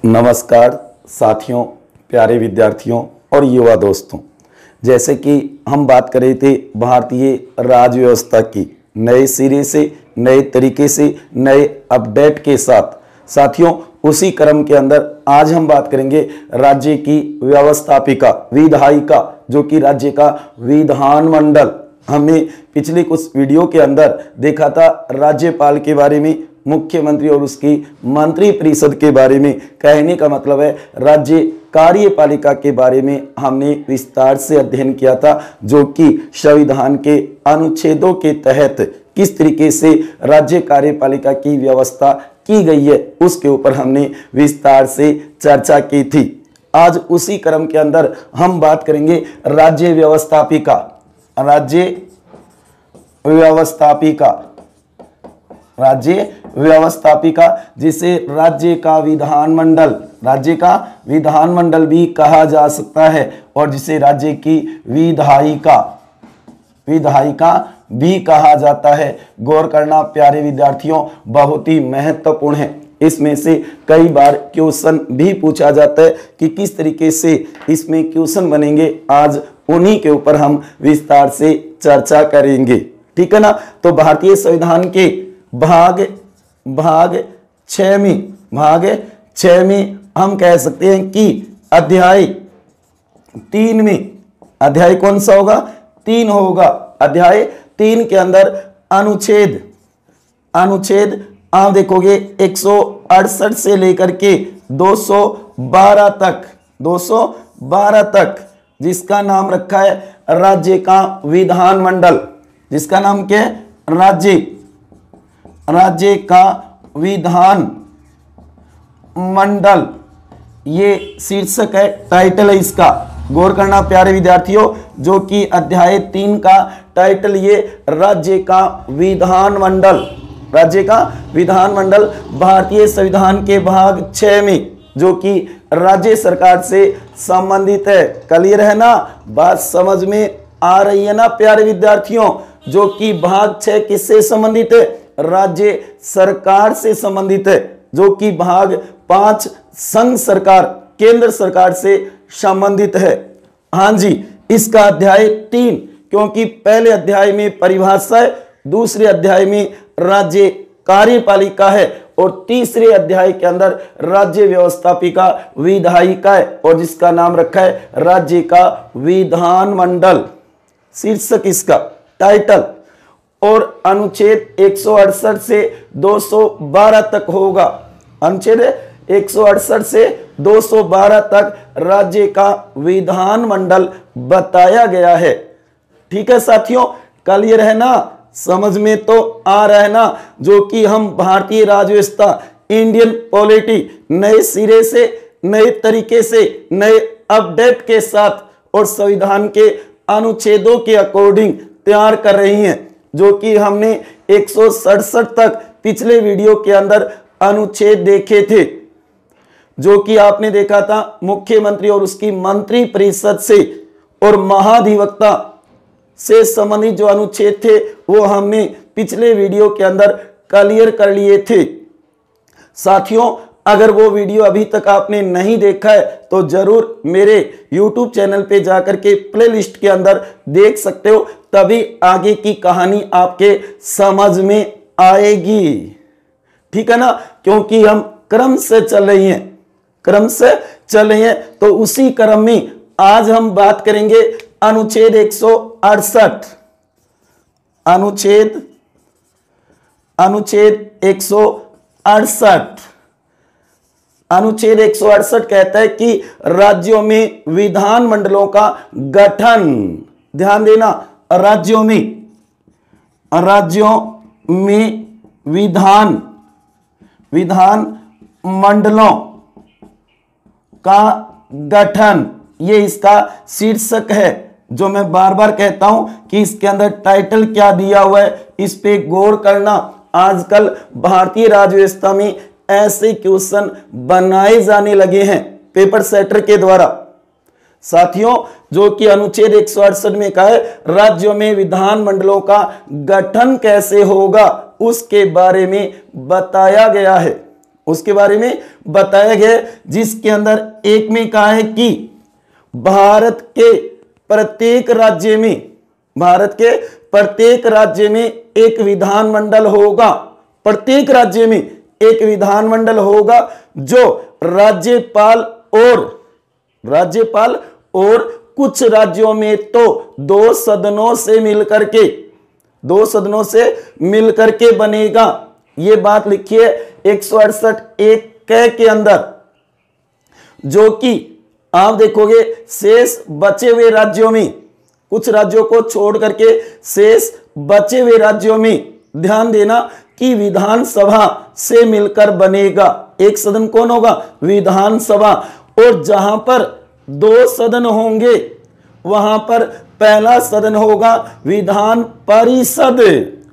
नमस्कार साथियों, प्यारे विद्यार्थियों और युवा दोस्तों। जैसे कि हम बात कर रहे थे भारतीय राज्य व्यवस्था की नए सिरे से, नए तरीके से, नए अपडेट के साथ, साथियों उसी क्रम के अंदर आज हम बात करेंगे राज्य की व्यवस्थापिका, विधायिका, जो कि राज्य का विधानमंडल। हमने पिछले कुछ वीडियो के अंदर देखा था राज्यपाल के बारे में, मुख्यमंत्री और उसकी मंत्री परिषद के बारे में। कहने का मतलब है राज्य कार्यपालिका के बारे में हमने विस्तार से अध्ययन किया था, जो कि संविधान के अनुच्छेदों के तहत किस तरीके से राज्य कार्यपालिका की व्यवस्था की गई है, उसके ऊपर हमने विस्तार से चर्चा की थी। आज उसी क्रम के अंदर हम बात करेंगे राज्य व्यवस्थापिका, राज्य व्यवस्थापिका, राज्य व्यवस्थापिका, जिसे राज्य का विधानमंडल, राज्य का विधानमंडल भी कहा जा सकता है, और जिसे राज्य की विधायिका, विधायिका भी कहा जाता है। गौर करना प्यारे विद्यार्थियों, बहुत ही महत्वपूर्ण है। इसमें से कई बार क्वेश्चन भी पूछा जाता है कि किस तरीके से इसमें क्वेश्चन बनेंगे। आज उन्हीं के ऊपर हम विस्तार से चर्चा करेंगे, ठीक है ना। तो भारतीय संविधान के भाग 6 में हम कह सकते हैं कि अध्याय 3 में, अध्याय कौन सा होगा? 3 होगा। अध्याय 3 के अंदर अनुच्छेद आप देखोगे 168 से लेकर के 212 तक, जिसका नाम रखा है राज्य का विधानमंडल। जिसका नाम क्या है? राज्य का विधान मंडल, ये शीर्षक है, टाइटल है इसका। गौर करना प्यारे विद्यार्थियों, जो कि अध्याय 3 का टाइटल ये राज्य का विधानमंडल, राज्य का विधानमंडल भारतीय संविधान के भाग 6 में, जो कि राज्य सरकार से संबंधित है। क्लियर है ना? बात समझ में आ रही है ना प्यारे विद्यार्थियों? जो कि भाग 6 किससे संबंधित है? राज्य सरकार से संबंधित है। जो कि भाग 5 संघ सरकार, केंद्र सरकार से संबंधित है। हाँ जी, इसका अध्याय 3, क्योंकि पहले अध्याय में परिभाषा है, दूसरे अध्याय में राज्य कार्यपालिका है, और तीसरे अध्याय के अंदर राज्य व्यवस्थापिका, विधायिका है, और जिसका नाम रखा है राज्य का विधानमंडल। शीर्षक इसका, टाइटल। और अनुच्छेद 168 से 212 तक होगा। अनुच्छेद 168 से 212 तक राज्य का विधानमंडल बताया गया है। ठीक है साथियों, क्लियर है ना? समझ में तो आ रहा है ना? जो कि हम भारतीय राज्य व्यवस्था, इंडियन पॉलिटी नए सिरे से, नए तरीके से, नए अपडेट के साथ और संविधान के अनुच्छेदों के अकॉर्डिंग तैयार कर रही हैं। जो कि हमने 167 तक पिछले वीडियो के अंदर अनुच्छेद देखे थे, जो कि आपने देखा था मुख्यमंत्री और उसकी मंत्री परिषद से और महाधिवक्ता से संबंधित जो अनुच्छेद थे, वो हमने पिछले वीडियो के अंदर क्लियर कर लिए थे। साथियों, अगर वो वीडियो अभी तक आपने नहीं देखा है तो जरूर मेरे YouTube चैनल पे जाकर के प्लेलिस्ट के अंदर देख सकते हो, तभी आगे की कहानी आपके समझ में आएगी। ठीक है ना? क्योंकि हम क्रम से चल रही हैं, तो उसी क्रम में आज हम बात करेंगे अनुच्छेद 168, अनुच्छेद 168। अनुच्छेद 168 कहता है कि राज्यों में विधानमंडलों का गठन, ध्यान देना, राज्यों में विधान मंडलों का गठन, ये इसका शीर्षक है। जो मैं बार बार कहता हूं कि इसके अंदर टाइटल क्या दिया हुआ है, इस पे गौर करना। आजकल भारतीय राज्य व्यवस्था में ऐसे क्वेश्चन बनाए जाने लगे हैं पेपर सेटर के द्वारा। साथियों, जो कि अनुच्छेद 168 में कहा है राज्यों में विधानमंडलों का गठन कैसे होगा, उसके बारे में बताया गया है। उसके बारे में बताया गया, जिसके अंदर एक में कहा है कि भारत के प्रत्येक राज्य में एक विधानमंडल होगा, प्रत्येक राज्य में एक विधानमंडल होगा जो राज्यपाल और कुछ राज्यों में तो दो सदनों से मिलकर के बनेगा। ये बात लिखिए 168(1) के अंदर, जो कि आप देखोगे शेष बचे हुए राज्यों में, कुछ राज्यों को छोड़ करके शेष बचे हुए राज्यों में ध्यान देना कि विधानसभा से मिलकर बनेगा। एक सदन कौन होगा? विधानसभा। और जहां पर दो सदन होंगे वहां पर पहला सदन होगा विधान परिषद।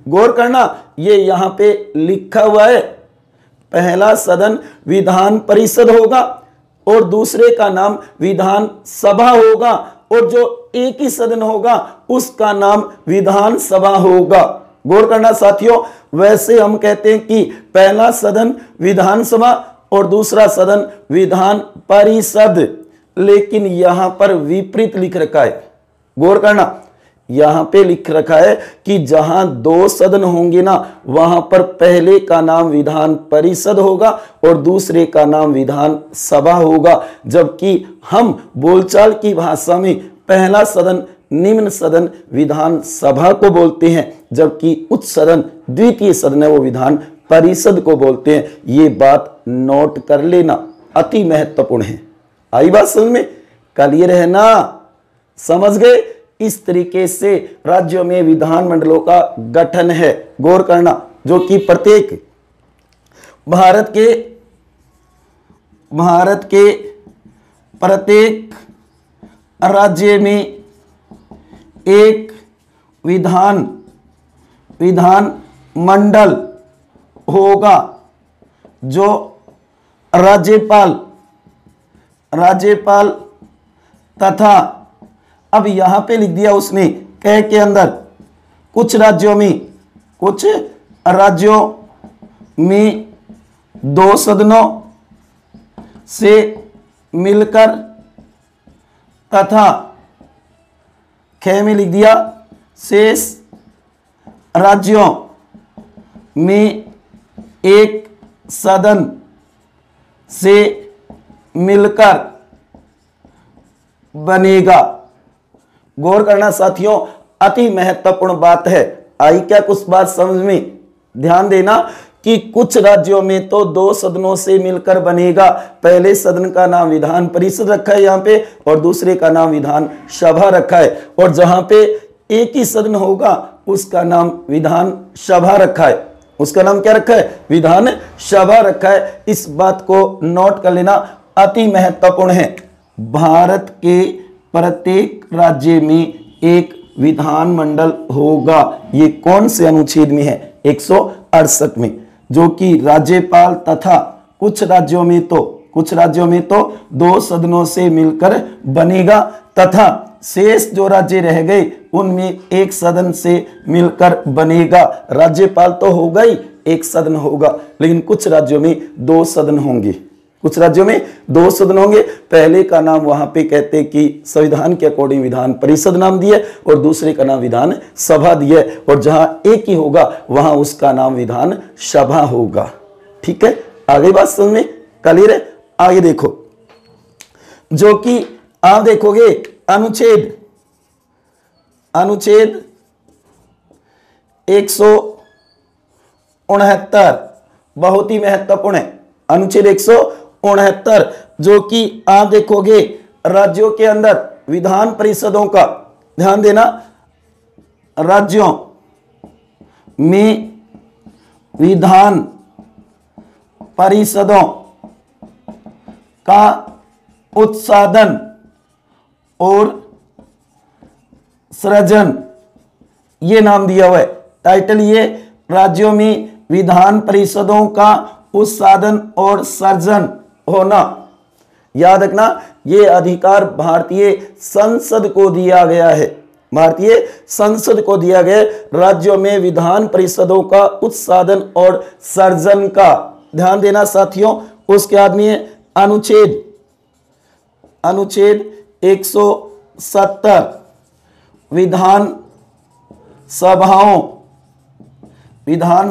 गौर करना, ये यहां पे लिखा हुआ है, पहला सदन विधान परिषद होगा और दूसरे का नाम विधान सभा होगा, और जो एक ही सदन होगा उसका नाम विधानसभा होगा। गौर करना साथियों, वैसे हम कहते हैं कि पहला सदन विधानसभा और दूसरा सदन विधान परिषद, लेकिन यहां पर विपरीत लिख रखा है। गौर करना, यहां पे लिख रखा है कि जहां दो सदन होंगे ना, वहां पर पहले का नाम विधान परिषद होगा और दूसरे का नाम विधान सभा होगा, जबकि हम बोलचाल की भाषा में पहला सदन निम्न सदन विधान सभा को बोलते हैं, जबकि उच्च सदन द्वितीय सदन है वो विधान परिषद को बोलते हैं। ये बात नोट कर लेना, अति महत्वपूर्ण है। आई बात समझ में? क्लियर है ना? समझ गए? इस तरीके से राज्यों में विधानमंडलों का गठन है। गौर करना, जो कि प्रत्येक भारत के प्रत्येक राज्य में एक विधानमंडल होगा जो राज्यपाल तथा, अब यहां पे लिख दिया उसने कह के अंदर, कुछ राज्यों में दो सदनों से मिलकर तथा ख में लिख दिया शेष राज्यों में एक सदन से मिलकर बनेगा। गौर करना साथियों, अति महत्वपूर्ण बात है। आई क्या कुछ बात समझ में? ध्यान देना कि कुछ राज्यों में तो दो सदनों से मिलकर बनेगा। पहले सदन का नाम विधान परिषद रखा है यहाँ पे, और दूसरे का नाम विधान सभा रखा है, और जहां पे एक ही सदन होगा उसका नाम विधान सभा रखा है। उसका नाम क्या रखा है? विधान सभा रखा है। इस बात को नोट कर लेना, अति महत्वपूर्ण है। भारत के प्रत्येक राज्य में एक विधानमंडल होगा। ये कौन से अनुच्छेद में है? 168 में, जो कि राज्यपाल तथा कुछ राज्यों में तो दो सदनों से मिलकर बनेगा, तथा शेष जो राज्य रह गए उनमें एक सदन से मिलकर बनेगा। राज्यपाल तो होगा ही, एक सदन होगा, लेकिन कुछ राज्यों में दो सदन होंगे। पहले का नाम वहां पे कहते कि संविधान के अकॉर्डिंग विधान परिषद नाम दिए, और दूसरे का नाम विधान सभा दिए, और जहां एक ही होगा वहां उसका नाम विधान सभा होगा। ठीक है, आगे बात समझ में क्लियर है? आगे देखो, जो कि आप देखोगे अनुच्छेद 169 बहुत ही महत्वपूर्ण है। अनुच्छेद 169, जो कि आप देखोगे राज्यों के अंदर विधान परिषदों का, ध्यान देना, राज्यों में विधान परिषदों का उत्साधन और सृजन, ये नाम दिया हुआ है। टाइटल ये, राज्यों में विधान परिषदों का उत्साधन और सृजन होना। याद रखना, ये अधिकार भारतीय संसद को दिया गया है। भारतीय संसद को दिया गया राज्यों में विधान परिषदों का उत्साधन और सृजन का ध्यान देना साथियों। उसके बाद में अनुच्छेद 170 विधान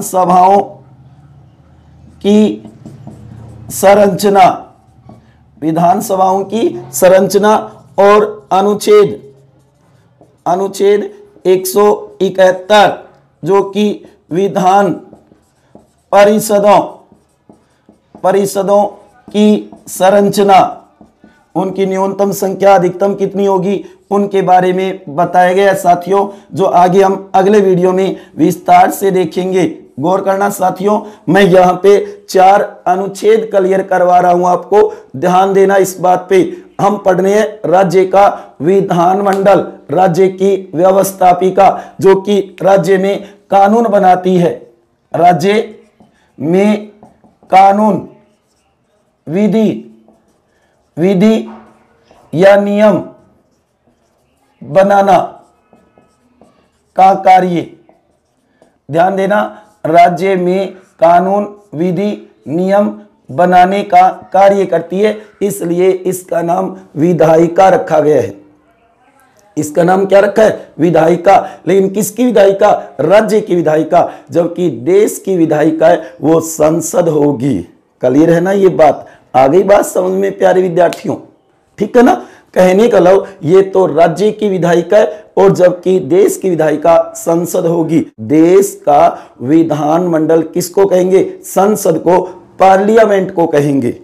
सभाओं की संरचना, विधानसभाओं की संरचना और अनुच्छेद 171 जो कि विधान परिषदों की संरचना, उनकी न्यूनतम संख्या अधिकतम कितनी होगी, उनके बारे में बताया गया साथियों, जो आगे हम अगले वीडियो में विस्तार से देखेंगे। गौर करना साथियों, मैं यहाँ पे 4 अनुच्छेद क्लियर करवा रहा हूं आपको, ध्यान देना इस बात पे। हम पढ़ने हैं राज्य का विधानमंडल, राज्य की व्यवस्थापिका जो कि राज्य में कानून बनाती है, राज्य में कानून विधि या नियम बनाना का कार्य, ध्यान देना, राज्य में कानून विधि नियम बनाने का कार्य करती है, इसलिए इसका नाम विधायिका रखा गया है। इसका नाम क्या रखा है? विधायिका। लेकिन किसकी विधायिका? राज्य की विधायिका। जबकि देश की विधायिका है वो संसद होगी। क्लियर है ना ये बात? आ गई बात समझ में प्यारे विद्यार्थियों? ठीक है ना? कहने का लव ये तो राज्य की विधायिका है और जबकि देश की विधायिका संसद होगी। देश का विधानमंडल किसको कहेंगे? संसद को, पार्लियामेंट को कहेंगे।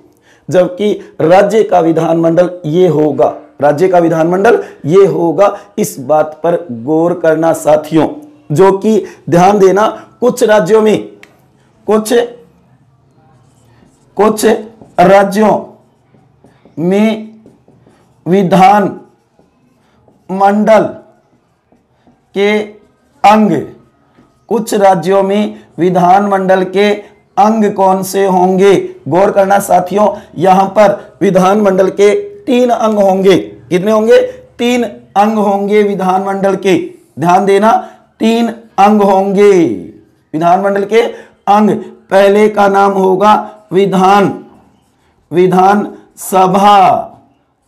जबकि राज्य का विधानमंडल ये होगा, राज्य का विधानमंडल ये होगा। इस बात पर गौर करना साथियों, जो कि ध्यान देना कुछ राज्यों में विधान मंडल के अंग, कुछ राज्यों में विधानमंडल के अंग कौन से होंगे? गौर करना साथियों, यहां पर विधानमंडल के 3 अंग होंगे। कितने होंगे? 3 अंग होंगे विधानमंडल के। ध्यान देना, 3 अंग होंगे विधानमंडल के अंग। पहले का नाम होगा विधान सभा।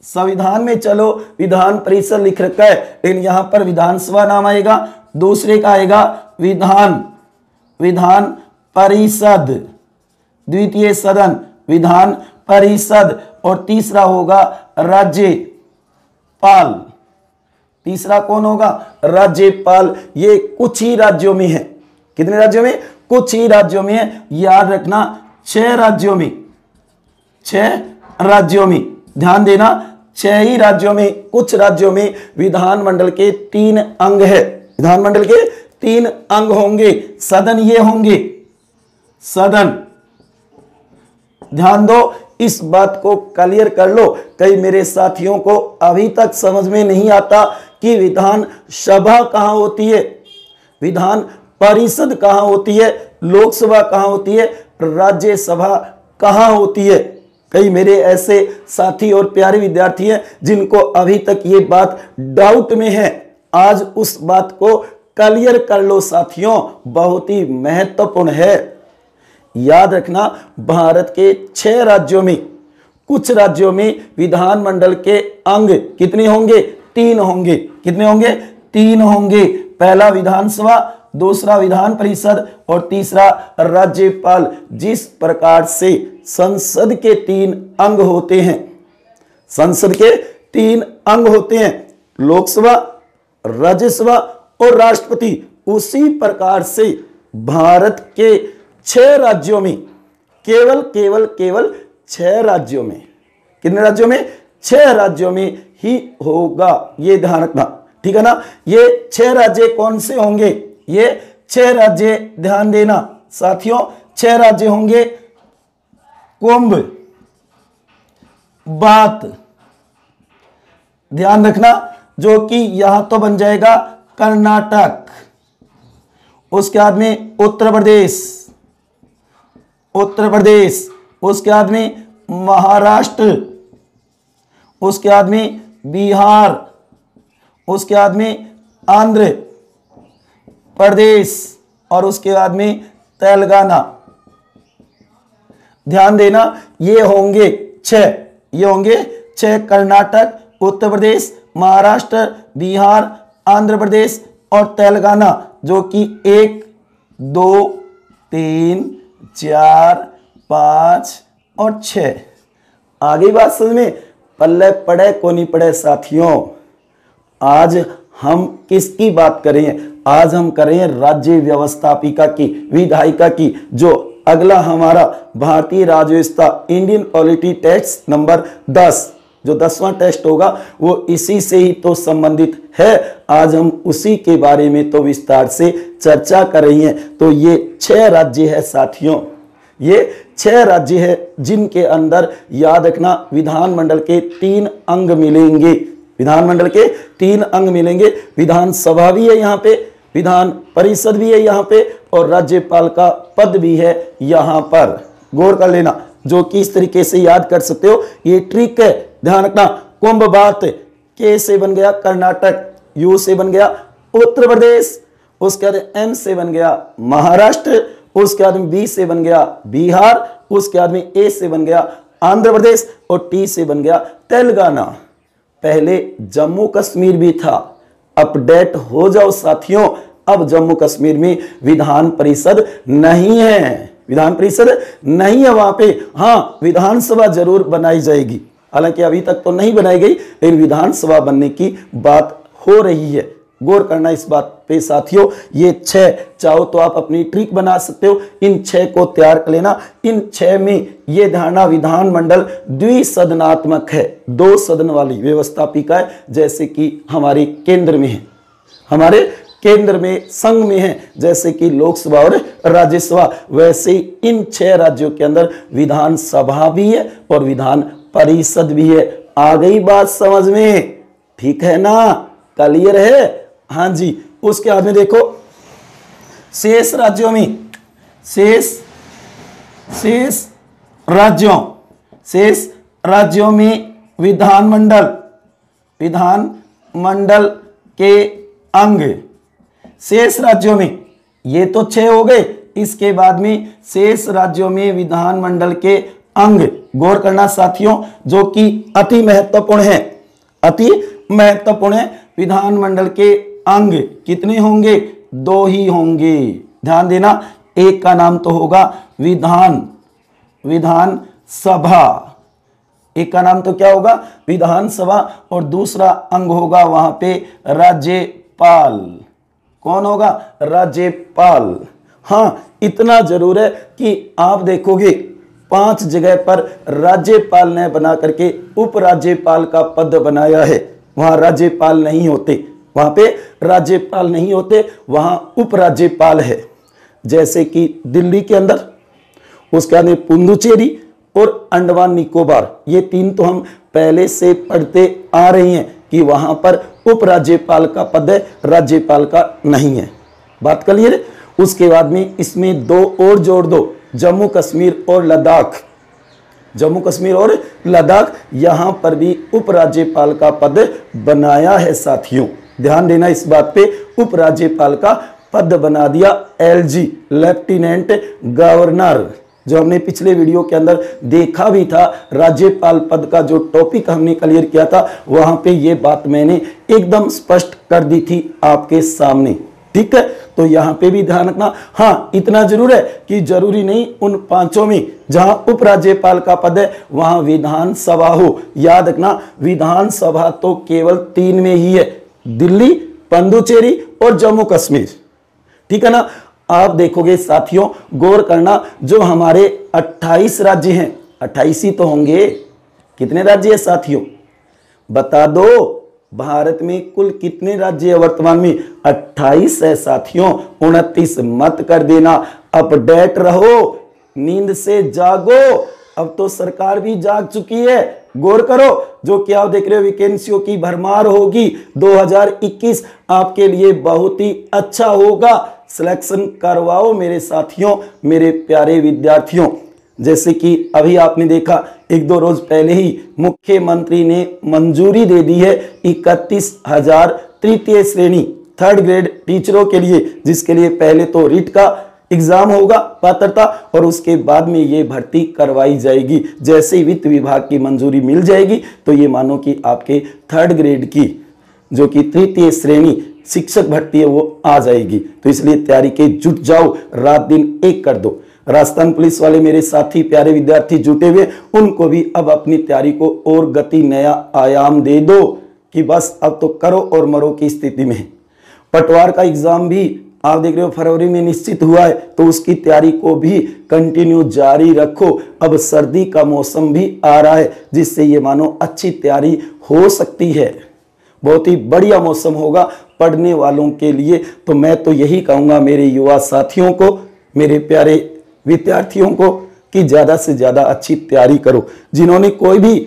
संविधान में चलो विधान परिषद लिख रखा है, लेकिन यहां पर विधानसभा नाम आएगा। दूसरे का आएगा विधान परिषद, द्वितीय सदन विधान परिषद, और तीसरा होगा राज्यपाल। तीसरा कौन होगा? राज्यपाल। ये कुछ ही राज्यों में है। कितने राज्यों में? कुछ ही राज्यों में है। याद रखना 6 राज्यों में, 6 राज्यों में, ध्यान देना 6 ही राज्यों में, कुछ राज्यों में विधानमंडल के 3 अंग है। विधानमंडल के 3 अंग होंगे। सदन ये होंगे, सदन। ध्यान दो, इस बात को क्लियर कर लो। कई मेरे साथियों को अभी तक समझ में नहीं आता कि विधान सभा कहां होती है, विधान परिषद कहां होती है, लोकसभा कहां होती है, राज्यसभा कहां होती है। कई मेरे ऐसे साथी और प्यारे विद्यार्थी हैं जिनको अभी तक ये बात डाउट में है। आज उस बात को क्लियर कर लो साथियों, बहुत ही महत्वपूर्ण है। याद रखना, भारत के 6 राज्यों में, कुछ राज्यों में विधानमंडल के अंग कितने होंगे? 3 होंगे। कितने होंगे? 3 होंगे। पहला विधानसभा, दूसरा विधान परिषद और तीसरा राज्यपाल। जिस प्रकार से संसद के 3 अंग होते हैं, संसद के 3 अंग होते हैं, लोकसभा, राज्यसभा और राष्ट्रपति, उसी प्रकार से भारत के 6 राज्यों में, केवल 6 राज्यों में, कितने राज्यों में? 6 राज्यों में ही होगा। ये ध्यान रखना, ठीक है ना? ये 6 राज्य कौन से होंगे? ये 6 राज्य ध्यान देना साथियों, 6 राज्य होंगे कुंभ, बात, ध्यान रखना, जो कि यहां तो बन जाएगा कर्नाटक। उसके बाद में उत्तर प्रदेश, उसके बाद में महाराष्ट्र, उसके बाद में बिहार, उसके बाद में आंध्र प्रदेश और उसके बाद में तेलंगाना। ध्यान देना, ये होंगे 6, ये होंगे 6, कर्नाटक, उत्तर प्रदेश, महाराष्ट्र, बिहार, आंध्र प्रदेश और तेलंगाना, जो कि 1 2 3 4 5 और 6। आगे बात समझ में, पल्ले पड़े को नहीं पड़े साथियों। आज हम किसकी बात करें? आज हम करें राज्य व्यवस्थापिका की, विधायिका की, जो अगला हमारा भारतीय राज्य व्यवस्था इंडियन पॉलिटी टेस्ट नंबर 10, जो 10वां टेस्ट होगा वो इसी से ही तो संबंधित है। आज हम उसी के बारे में तो विस्तार से चर्चा कर रही हैं। तो ये 6 राज्य है साथियों, ये 6 राज्य है जिनके अंदर याद रखना विधानमंडल के 3 अंग मिलेंगे। विधानमंडल के 3 अंग मिलेंगे। विधानसभा भी है यहाँ पे, विधान परिषद भी है यहाँ पे, और राज्यपाल का पद भी है यहाँ पर। गौर कर लेना, जो कि इस तरीके से याद कर सकते हो, ये ट्रिक है, ध्यान रखना। कुंभ बात के से बन गया कर्नाटक, यू से बन गया उत्तर प्रदेश, उसके बाद एम से बन गया महाराष्ट्र, उसके बाद बी से बन गया बिहार, उसके बाद में ए से बन गया आंध्र प्रदेश और टी से बन गया तेलंगाना। पहले जम्मू कश्मीर भी था, अपडेट हो जाओ साथियों। अब जम्मू कश्मीर में विधान परिषद नहीं है, विधान परिषद नहीं है वहां पे। हाँ, विधानसभा जरूर बनाई जाएगी, हालांकि अभी तक तो नहीं बनाई गई, लेकिन विधानसभा बनने की बात हो रही है। गौर करना इस बात पे साथियों। ये 6 चाहो तो आप अपनी ट्रिक बना सकते हो, इन 6 को तैयार कर लेना। इन 6 में ये धारणा विधानमंडल द्विसदनात्मक है, 2 सदन वाली व्यवस्थापिका है, जैसे कि हमारे केंद्र में है, हमारे केंद्र में संघ में है, जैसे कि लोकसभा और राज्यसभा। वैसे ही इन 6 राज्यों के अंदर विधानसभा भी है और विधान परिषद भी है। आ गई बात समझ में? ठीक है ना, क्लियर है? हाँ जी। उसके बाद में देखो, शेष राज्यों में, शेष राज्यों में विधानमंडल के अंग, शेष राज्यों में, ये तो 6 हो गए। इसके बाद में शेष राज्यों में विधानमंडल के अंग, गौर करना साथियों, जो कि अति महत्वपूर्ण है, अति महत्वपूर्ण है। विधानमंडल के अंग कितने होंगे? 2 ही होंगे, ध्यान देना। एक का नाम तो होगा विधानसभा, एक का नाम तो क्या होगा? विधानसभा, और दूसरा अंग होगा वहां पे राज्यपाल। कौन होगा? राज्यपाल। हाँ, इतना जरूर है कि आप देखोगे 5 जगह पर राज्यपाल ने बना करके उपराज्यपाल का पद बनाया है। वहां राज्यपाल नहीं होते, वहां पे राज्यपाल नहीं होते, वहां उपराज्यपाल है। जैसे कि दिल्ली के अंदर, उसके बाद में पुडुचेरी और अंडमान निकोबार, ये 3 तो हम पहले से पढ़ते आ रहे हैं कि वहां पर उपराज्यपाल का पद है, राज्यपाल का नहीं है। बात कर लिए। उसके बाद में इसमें 2 और जोड़ दो, जम्मू कश्मीर और लद्दाख। जम्मू कश्मीर और लद्दाख, यहां पर भी उपराज्यपाल का पद बनाया है साथियों। ध्यान देना इस बात पे, उपराज्यपाल का पद बना दिया LG, लेफ्टिनेंट गवर्नर, जो हमने पिछले वीडियो के अंदर देखा भी था। राज्यपाल पद का जो टॉपिक हमने क्लियर किया था, वहां पे ये बात मैंने एकदम स्पष्ट कर दी थी आपके सामने। ठीक है, तो यहां पे भी ध्यान रखना। हाँ, इतना जरूर है कि जरूरी नहीं उन 5 में जहां उपराज्यपाल का पद है वहां विधानसभा हो। याद रखना, विधानसभा तो केवल 3 में ही है, दिल्ली, पुडुचेरी और जम्मू कश्मीर। ठीक है ना। आप देखोगे साथियों, गौर करना, जो हमारे 28 राज्य हैं, 28 ही तो होंगे। कितने राज्य है साथियों? बता दो। भारत में कुल कितने राज्य है वर्तमान में? 28 है साथियों, 29 मत कर देना। अपडेट रहो, नींद से जागो। अब तो सरकार भी जाग चुकी है। गौर करो, जो कि आप देख रहे हो वैकेंसियों की भरमार होगी। 2021 आपके लिए बहुत ही अच्छा होगा। सिलेक्शन करवाओ मेरे साथियों, मेरे प्यारे विद्यार्थियों। जैसे कि अभी आपने देखा 1-2 रोज पहले ही मुख्यमंत्री ने मंजूरी दे दी है 31,000 तृतीय श्रेणी 3rd ग्रेड टीचरों के लिए, जिसके लिए पहले तो रीट का एग्जाम होगा पात्रता, और उसके बाद में ये भर्ती करवाई जाएगी। जैसे ही वित्त विभाग की मंजूरी मिल जाएगी तो ये मानो कि आपके 3rd ग्रेड की जो कि 3य श्रेणी शिक्षक भर्ती है वो आ जाएगी। तो इसलिए तैयारी के जुट जाओ, रात दिन एक कर दो। राजस्थान पुलिस वाले मेरे साथी प्यारे विद्यार्थी जुटे हुए, उनको भी अब अपनी तैयारी को और गति, नया आयाम दे दो कि बस अब तो करो और मरो की स्थिति में। पटवार का एग्जाम भी आप देख रहे हो फरवरी में निश्चित हुआ है, तो उसकी तैयारी को भी कंटिन्यू जारी रखो। अब सर्दी का मौसम भी आ रहा है, जिससे ये मानो अच्छी तैयारी हो सकती है। बहुत ही बढ़िया मौसम होगा पढ़ने वालों के लिए। तो मैं तो यही कहूँगा मेरे युवा साथियों को, मेरे प्यारे विद्यार्थियों को, कि ज़्यादा से ज़्यादा अच्छी तैयारी करो। जिन्होंने कोई भी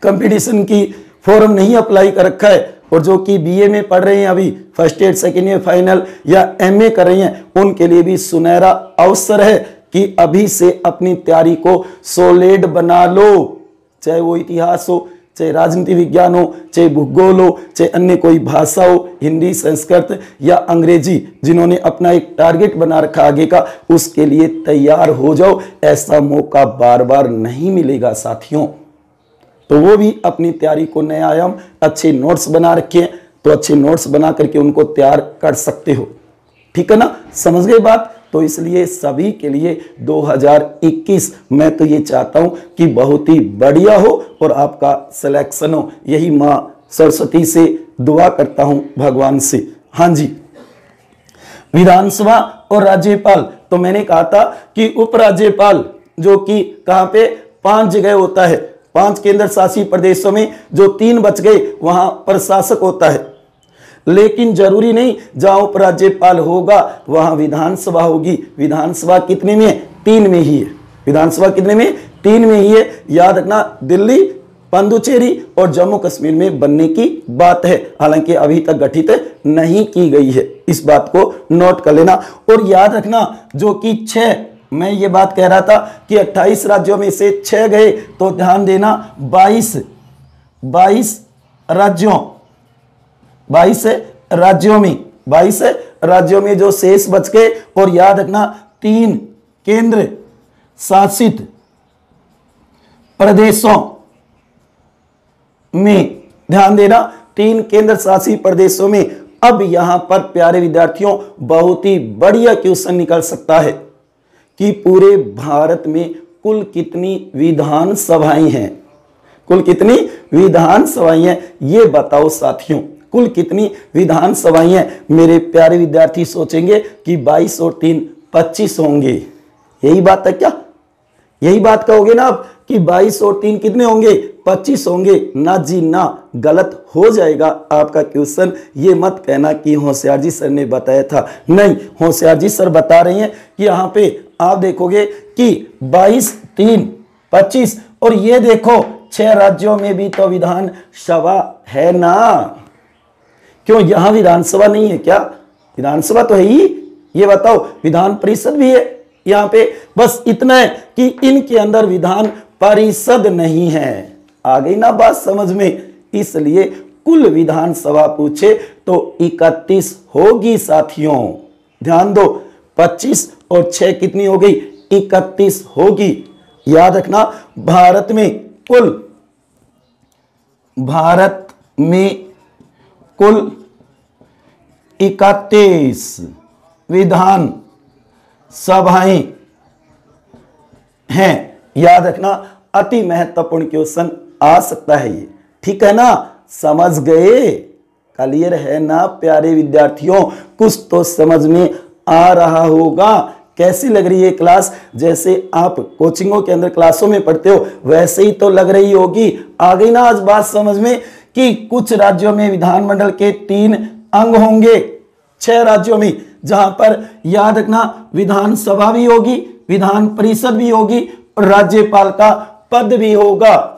कंपटीशन की फॉर्म नहीं अप्लाई कर रखा है और जो कि बीए में पढ़ रहे हैं, अभी first year, second year, final या एमए कर रही हैं, उनके लिए भी सुनहरा अवसर है कि अभी से अपनी तैयारी को सॉलिड बना लो। चाहे वो इतिहास हो, चाहे राजनीति विज्ञान हो, चाहे भूगोल हो, चाहे अन्य कोई भाषा हो, हिंदी, संस्कृत या अंग्रेजी, जिन्होंने अपना एक टारगेट बना रखा आगे का, उसके लिए तैयार हो जाओ। ऐसा मौका बार बार नहीं मिलेगा साथियों। तो वो भी अपनी तैयारी को नया आयाम, अच्छे नोट्स बना रखे हैं तो अच्छे नोट्स बना करके उनको तैयार कर सकते हो। ठीक है ना, समझ गए बात। तो इसलिए सभी के लिए 2021 मैं तो ये चाहता हूं कि बहुत ही बढ़िया हो और आपका सिलेक्शन हो। यही मां सरस्वती से दुआ करता हूं, भगवान से। हाँ जी, विधानसभा और राज्यपाल, तो मैंने कहा था कि उपराज्यपाल जो कि कहां पे 5 जगह होता है, 5 केंद्र शासित प्रदेशों में जो 3 बच गए वहां प्रशासक होता है। लेकिन जरूरी नहीं जहां उपराज्यपाल होगा वहां विधानसभा होगी। विधानसभा कितने में है? 3 में ही है। विधानसभा कितने में? 3 में ही है। याद रखना, दिल्ली, पुडुचेरी और जम्मू कश्मीर में बनने की बात है, हालांकि अभी तक गठित नहीं की गई है। इस बात को नोट कर लेना। और याद रखना जो कि 6, मैं ये बात कह रहा था कि 28 राज्यों में से 6 गए, तो ध्यान देना 22 राज्यों में जो शेष बच गए। और याद रखना 3 केंद्र शासित प्रदेशों में, ध्यान देना 3 केंद्र शासित प्रदेशों में। अब यहां पर प्यारे विद्यार्थियों बहुत ही बढ़िया क्वेश्चन निकल सकता है कि पूरे भारत में कुल कितनी विधानसभाएं हैं? कुल कितनी विधानसभाएं हैं ये बताओ साथियों, कुल कितनी विधानसभाएं हैं? मेरे प्यारे विद्यार्थी सोचेंगे कि 22 और 3 25 होंगे। यही बात है क्या? यही बात कहोगे ना आप कि 22 और 3 कितने होंगे? 25 होंगे। ना जी ना, गलत हो जाएगा आपका क्वेश्चन। ये मत कहना कि होशियार जी सर ने बताया था। नहीं, होशियार जी सर बता रहे हैं कि यहां पे आप देखोगे कि 22, 3, 25 और ये देखो 6 राज्यों में भी तो विधानसभा है ना। क्यों यहां विधानसभा नहीं है क्या? विधानसभा तो है ही। ये बताओ, विधान परिषद भी है यहां पे, बस इतना है कि इनके अंदर विधान परिषद नहीं है। आ गई ना बात समझ में? इसलिए कुल विधानसभा पूछे तो 31 होगी साथियों। ध्यान दो, 25 और 6 कितनी हो गई? 31 होगी। याद रखना भारत में कुल 31 विधान सभाएं हैं। याद रखना, अति महत्वपूर्ण क्वेश्चन आ सकता है ये। ठीक है ना, समझ गए? क्लियर है ना प्यारे विद्यार्थियों? कुछ तो समझ में आ रहा होगा। कैसी लग रही है क्लास? जैसे आप कोचिंगों के अंदर क्लासों में पढ़ते हो वैसे ही तो लग रही होगी। आ गई ना आज बात समझ में कि कुछ राज्यों में विधानमंडल के 3 अंग होंगे, 6 राज्यों में, जहां पर याद रखना विधानसभा भी होगी, विधान परिषद भी होगी और राज्यपाल का पद भी होगा।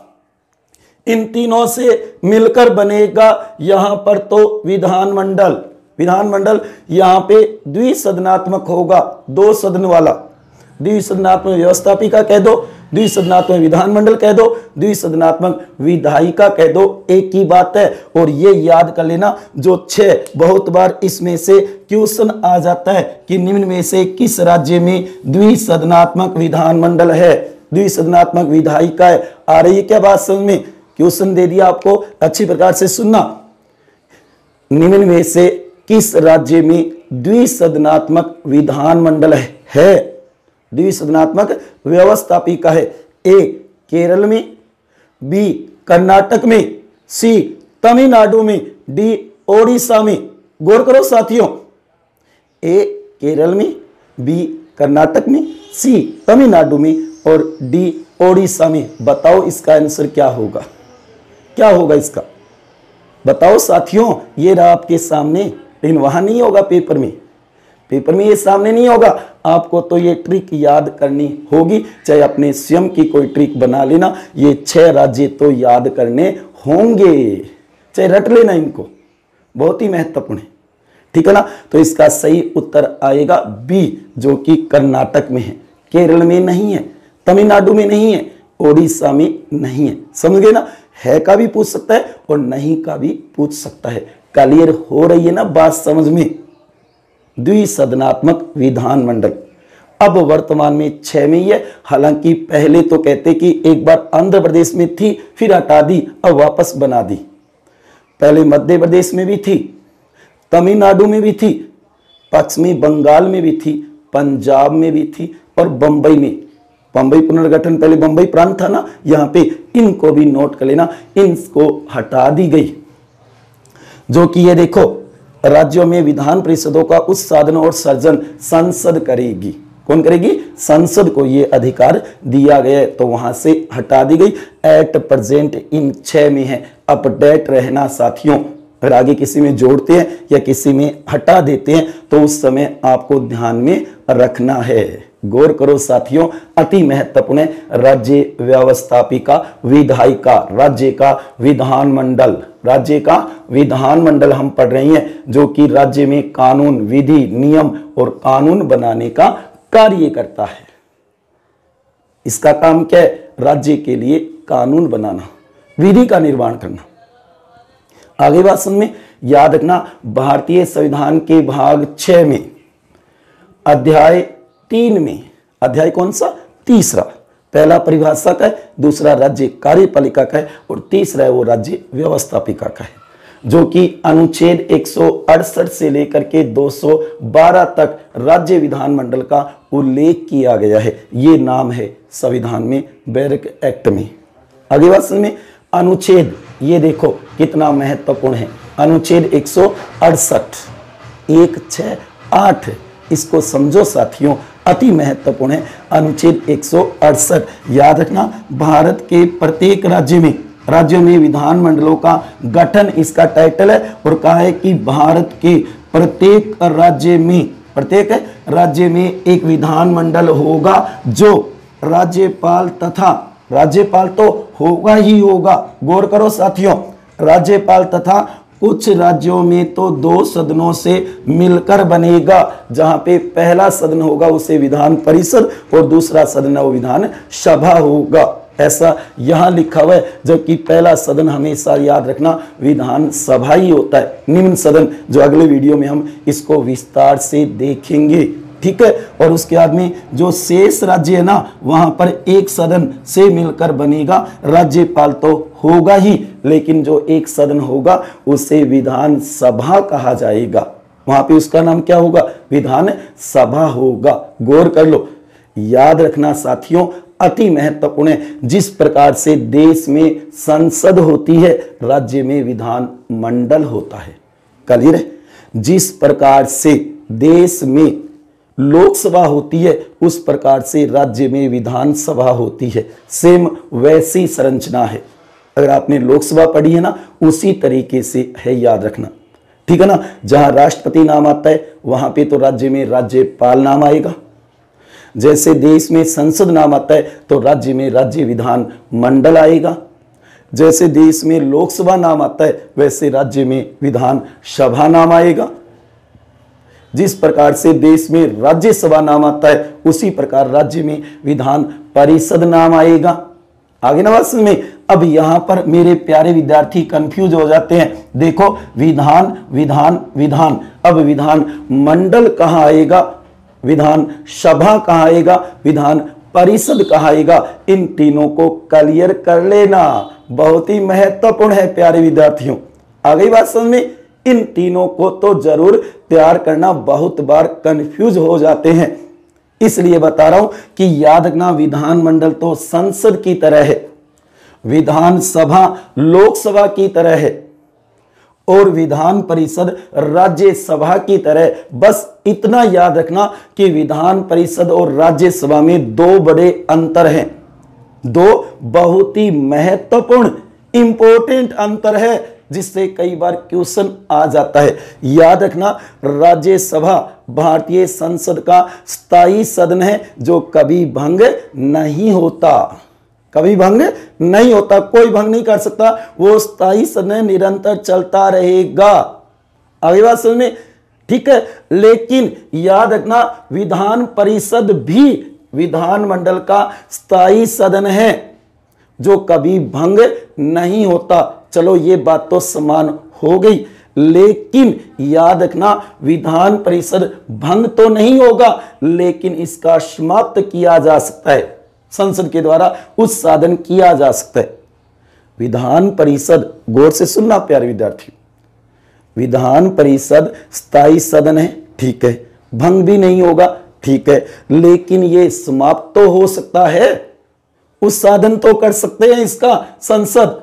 इन तीनों से मिलकर बनेगा यहां पर तो विधानमंडल। विधानमंडल यहां पे द्विसदनात्मक होगा, 2 सदन वाला। द्विसदनात्मक व्यवस्थापिका कह दो द्विसदनात्मक विधानमंडल कह दो, द्विसदनात्मक विधायिका कह दो, एक ही बात है। और ये याद कर लेना जो 6 बहुत बार इसमें से क्वेश्चन आ जाता है कि निम्न में से किस राज्य में द्विसदनात्मक विधानमंडल है, द्विसदनात्मक विधायिका है। आ रही है क्या बात समझ में? क्वेश्चन दे दिया आपको, अच्छी प्रकार से सुनना। निम्न में से किस राज्य में द्विसदनात्मक विधानमंडल है, द्विसदनात्मक व्यवस्थापिका है? ए केरल में, बी कर्नाटक में, सी तमिलनाडु में, डी ओडिशा में। गौर करो साथियों, ए केरल में, बी कर्नाटक में, सी तमिलनाडु में और डी ओडिशा में। बताओ इसका आंसर क्या होगा, क्या होगा इसका? बताओ साथियों, ये रहा आपके सामने, लेकिन वहां नहीं होगा पेपर में, पेपर में ये सामने नहीं होगा। आपको तो ये ट्रिक याद करनी होगी, चाहे अपने स्वयं की कोई ट्रिक बना लेना। ये 6 राज्य तो याद करने होंगे, चाहे रट लेना इनको, बहुत ही महत्वपूर्ण है, ठीक है ना। तो इसका सही उत्तर आएगा बी, जो कि कर्नाटक में है, केरल में नहीं है, तमिलनाडु में नहीं है, ओडिशा में नहीं है। समझ गए ना? है का भी पूछ सकता है और नहीं का भी पूछ सकता है। क्लियर हो रही है ना बात समझ में? द्विसदनात्मक विधानमंडल अब वर्तमान में 6 में ही है। हालांकि पहले तो कहते कि एक बार आंध्र प्रदेश में थी, फिर हटा दी, अब वापस बना दी। पहले मध्य प्रदेश में भी थी, तमिलनाडु में भी थी, पश्चिमी बंगाल में भी थी, पंजाब में भी थी और बंबई में। बंबई पुनर्गठन, पहले बंबई प्रांत था ना, यहां पे इनको भी नोट कर लेना, इनको हटा दी गई। जो कि ये देखो, राज्यों में विधान परिषदों का उत्साधन और सर्जन संसद करेगी। कौन करेगी? संसद को ये अधिकार दिया गया है, तो वहां से हटा दी गई। एट प्रेजेंट इन 6 में है। अपडेट रहना साथियों, अगर आगे किसी में जोड़ते हैं या किसी में हटा देते हैं तो उस समय आपको ध्यान में रखना है। गौर करो साथियों, अति महत्वपूर्ण है। राज्य व्यवस्थापिका विधायिका, राज्य का विधानमंडल, राज्य का विधानमंडल हम पढ़ रहे हैं, जो कि राज्य में कानून, विधि, नियम और कानून बनाने का कार्य करता है। इसका काम क्या है? राज्य के लिए कानून बनाना, विधि का निर्माण करना। आगे बात समझ में याद रखना, भारतीय संविधान के भाग 6 में अध्याय 3 में, अध्याय कौन सा? तीसरा। पहला परिभाषा का है, दूसरा राज्य कार्यपालिका का है और तीसरा है वो राज्य व्यवस्थापिका का है, जो कि अनुच्छेद 168 से लेकर के 212 तक राज्य विधानमंडल का उल्लेख किया गया है। ये नाम है संविधान में, बैरक एक्ट में। आगे बात समझ में, अनुच्छेद ये देखो कितना महत्वपूर्ण है। अनुच्छेद 168 168, इसको समझो साथियों, अति महत्वपूर्ण है। अनुच्छेद 168 याद रखना, भारत के प्रत्येक राज्यों में विधानमंडलों का गठन इसका टाइटल है। और कहा है कि भारत के प्रत्येक राज्य में एक विधानमंडल होगा, जो राज्यपाल तथा, राज्यपाल तो होगा ही होगा, गौर करो साथियों, राज्यपाल तथा कुछ राज्यों में तो 2 सदनों से मिलकर बनेगा। जहां पे पहला सदन होगा उसे विधान परिषद और दूसरा सदन वो विधान सभा होगा, ऐसा यहां लिखा हुआ है। जबकि पहला सदन हमेशा याद रखना विधान सभा ही होता है। निम्न सदन, जो अगले वीडियो में हम इसको विस्तार से देखेंगे, ठीक है। और उसके बाद में जो शेष राज्य है ना, वहां पर एक सदन से मिलकर बनेगा। राज्यपाल तो होगा ही, लेकिन जो एक सदन होगा उसे विधान सभा कहा जाएगा। वहां पे उसका नाम क्या होगा? विधान सभा होगा। गौर कर लो, याद रखना साथियों, अति महत्वपूर्ण है। जिस प्रकार से देश में संसद होती है, राज्य में विधान मंडल होता है। क्लियर है? जिस प्रकार से देश में लोकसभा होती है, उस प्रकार से राज्य में विधानसभा होती है। सेम वैसी संरचना है। अगर आपने लोकसभा पढ़ी है ना, उसी तरीके से है, याद रखना, ठीक है ना। जहां राष्ट्रपति नाम आता है, वहां पे तो राज्य में राज्यपाल नाम आएगा। जैसे देश में संसद नाम आता है, तो राज्य में राज्य विधान मंडल आएगा। जैसे देश में लोकसभा नाम आता है, वैसे राज्य में विधान सभा नाम आएगा। जिस प्रकार से देश में राज्यसभा नाम आता है उसी प्रकार राज्य में विधान परिषद नाम आएगा। आगे ना बात समझ में। अब यहां पर मेरे प्यारे विद्यार्थी कंफ्यूज हो जाते हैं। देखो विधान विधान विधान, अब विधान मंडल कहां आएगा, विधान सभा कहां आएगा, विधान परिषद कहां आएगा, इन तीनों को क्लियर कर लेना, बहुत ही महत्वपूर्ण है प्यारे विद्यार्थियों। आ गई बात समझ में। इन तीनों को तो जरूर तैयार करना, बहुत बार कंफ्यूज हो जाते हैं, इसलिए बता रहा हूं कि याद रखना विधानमंडल तो संसद की तरह है, विधानसभा लोकसभा की तरह है और विधान परिषद राज्यसभा की तरह। बस इतना याद रखना कि विधान परिषद और राज्यसभा में दो बड़े अंतर हैं, दो बहुत ही महत्वपूर्ण इंपॉर्टेंट अंतर है, जिससे कई बार क्वेश्चन आ जाता है। याद रखना राज्यसभा भारतीय संसद का स्थायी सदन है जो कभी भंग नहीं होता, कभी भंग नहीं होता, कोई भंग नहीं कर सकता, वो स्थायी सदन निरंतर चलता रहेगा। अगली बात समझ में, ठीक है। लेकिन याद रखना विधान परिषद भी विधानमंडल का स्थायी सदन है जो कभी भंग नहीं होता। चलो ये बात तो समान हो गई, लेकिन याद रखना विधान परिषद भंग तो नहीं होगा, लेकिन इसका समाप्त किया जा सकता है, संसद के द्वारा उस साधन किया जा सकता है। विधान परिषद, गौर से सुनना प्यारे विद्यार्थी, विधान परिषद स्थायी सदन है, ठीक है, भंग भी नहीं होगा, ठीक है, लेकिन ये समाप्त तो हो सकता है, उस साधन तो कर सकते हैं इसका संसद।